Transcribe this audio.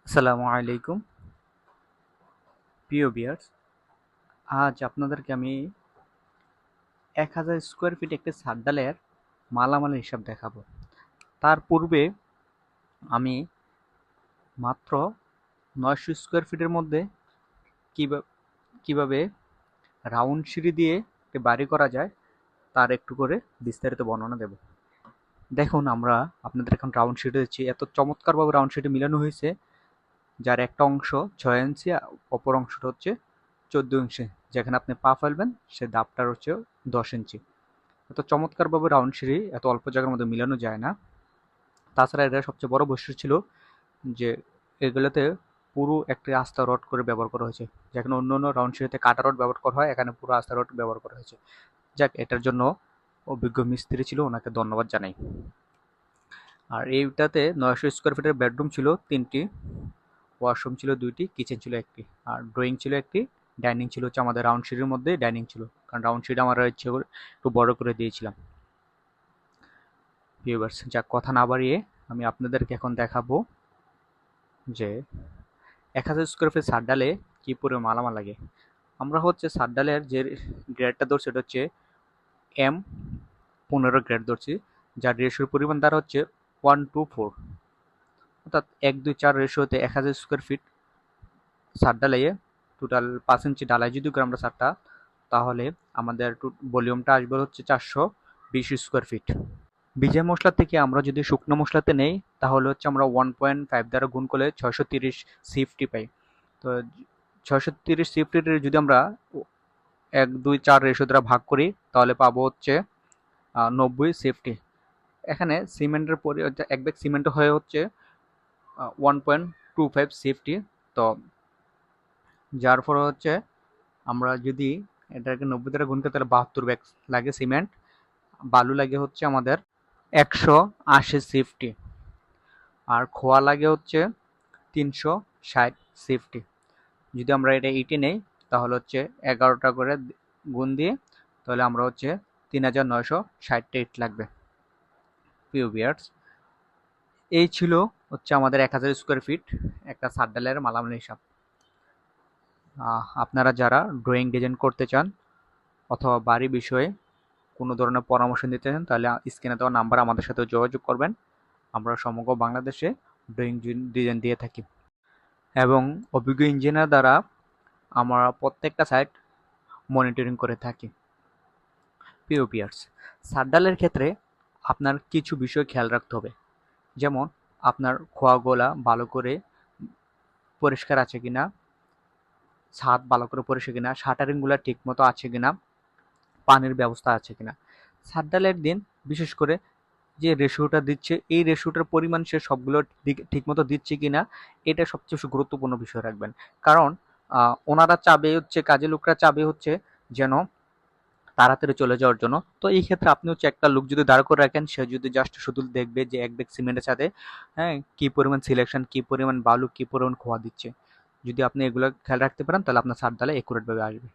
আসসালামু আলাইকুম প্রিয় ভিউয়ার্স। আজ আপনাদেরকে আমি 1000 স্কোয়ার ফিট একটি ছাদ ঢালাইয়ের মালামালের হিসাব দেখাবো। তার পূর্বে আমি মাত্র 900 স্কোয়ার ফিটের মধ্যে কিভাবে রাউন্ড সিঁড়ি দিয়ে একটি বাড়ি করা যায় তার একটু করে বিস্তারিত বর্ণনা দেব। দেখুন, আমরা আপনাদের এখন রাউন্ড সিঁড়ি দিচ্ছি। এত চমৎকারভাবে রাউন্ড সিঁড়ি মিলানো হয়েছে, যার একটা অংশ 6 ইঞ্চি, অপর অংশটা হচ্ছে 14 ইঞ্চি। যেখানে আপনি পা ফেলবেন সে ধাপটার হচ্ছে 10 ইঞ্চি। এত চমৎকারভাবে রাউন্ড সিঁড়ি এত অল্প জায়গার মধ্যে মিলানো যায় না। তাছাড়া এটা সবচেয়ে বড় বৈশিষ্ট্য ছিল যে এগুলোতে পুরো একটি আস্থা রড করে ব্যবহার করা হয়েছে, যেখানে অন্য অন্য রাউন্ড সিঁড়িতে কাটা রড ব্যবহার করা হয়, এখানে পুরো আস্থা রড ব্যবহার করা হয়েছে। যাক, এটার জন্য অভিজ্ঞ মিস্ত্রি ছিল, ওনাকে ধন্যবাদ জানাই। আর এইটাতে 900 স্কোয়ার ফিটের বেডরুম ছিল 3টি, ওয়াশরুম ছিল 2টি, কিচেন ছিল 1টি, আর ড্রয়িং ছিল 1টি, ডাইনিং ছিল হচ্ছে আমাদের রাউন্ড সিঁড়ির মধ্যে ডাইনিং ছিল, কারণ রাউন্ড সিঁড়ি আমরা ইচ্ছে করে একটু বড় করে দিয়েছিলাম। ভিউয়ার্স, যাক কথা না বাড়িয়ে আমি আপনাদেরকে এখন দেখাবো যে 1000 স্কোয়ার ফিট ছাদ ডালে কি পরিমাণ মালামাল লাগে। আমরা হচ্ছে ছাদ ডালের যে গ্রেডটা ধরছি সেটা হচ্ছে M15 গ্রেড ধরছি, যার রেশিওর পরিমাণ দ্বারা হচ্ছে 1:4, অর্থাৎ 1:2:4 রেশিওতে 1000 স্কোয়ার ফিট ছাদ ডালাইয়ে টোটাল 5 ইঞ্চি ডালাই যদি করি আমরা ছাদটা, তাহলে আমাদের ভলিউমটা আসবে হচ্ছে 420 স্কোয়ার ফিট। ভিজা মশলা থেকে আমরা যদি শুকনো মশলাতে নেই তাহলে হচ্ছে আমরা 1.5 দ্বারা গুণ করলে 630 সিএফটি পাই। তো 630 সিএফটি যদি আমরা 1:2:4 রেশিও দ্বারা ভাগ করি তাহলে পাবো হচ্ছে 90 সিএফটি। এখানে সিমেন্টের এক ব্যাগ সিমেন্ট হয়ে হচ্ছে 1.25 সিএফটি। তো যার ফলে হচ্ছে আমরা যদি এটাকে 90 দ্বারা গুণ করি তাহলে 72 ব্যাগ লাগে সিমেন্ট। বালু লাগে হচ্ছে আমাদের 180 সিএফটি, আর খোয়া লাগে হচ্ছে 360 সিএফটি। যদি আমরা এটা ইটে নেই তাহলে হচ্ছে 11টা করে গুণ দিয়ে তাহলে আমরা হচ্ছে 3960টা ইট লাগবে। প্রিয় ভিউয়ার্স, এই ছিল হচ্ছে আমাদের 1000 স্কোয়ার ফিট একটা ছাদ ঢালাইয়ের মালামাল হিসাব। আপনারা যারা ড্রয়িং ডিজাইন করতে চান অথবা বাড়ি বিষয়ে কোনো ধরনের পরামর্শ নিতে চান তাহলে স্ক্রিনে দেওয়া নাম্বার আমাদের সাথে যোগাযোগ করবেন। আমরা সমগ্র বাংলাদেশে ড্রয়িং ডিজাইন দিয়ে থাকি এবং অভিজ্ঞ ইঞ্জিনিয়ার দ্বারা আমরা প্রত্যেকটা সাইট মনিটরিং করে থাকি। প্রিয় ভিউয়ার্স, ছাদ ঢালাইয়ের ক্ষেত্রে আপনার কিছু বিষয় খেয়াল রাখতে হবে, যেমন আপনার খোয়াগোলা ভালো করে পরিষ্কার আছে কিনা, ছাদ ভালো করে পরিষ্কার কিনা, শাটারিংগুলো ঠিক মতো আছে কিনা, পানির ব্যবস্থা আছে কিনা। ছাদ ঢালাইয়ের দিন বিশেষ করে যে রেশিওটা দিচ্ছে এই রেশিওটার পরিমাণ সে সবগুলো ঠিকমতো দিচ্ছে কিনা এটা সবচেয়ে বেশি গুরুত্বপূর্ণ বিষয় রাখবেন। কারণ ওনারা চাবে হচ্ছে, কাজের লোকরা চাবে হচ্ছে যেন তাড়াতাড়ি চলে যাওয়ার জন্য। তো এই ক্ষেত্রে আপনি হচ্ছে একটা লোক যদি দাঁড় করে রাখেন, সে যদি জাস্ট শুধু দেখবে যে এক ব্যাগ সিমেন্টের সাথে হ্যাঁ কি পরিমাণ সিলেকশন, কি পরিমাণ বালু, কি পরিমাণ খোয়া দিচ্ছে, যদি আপনি এগুলো খেয়াল রাখতে পারেন তাহলে আপনার ছাদ ঢালাই একুরেট ভাবে আসবে।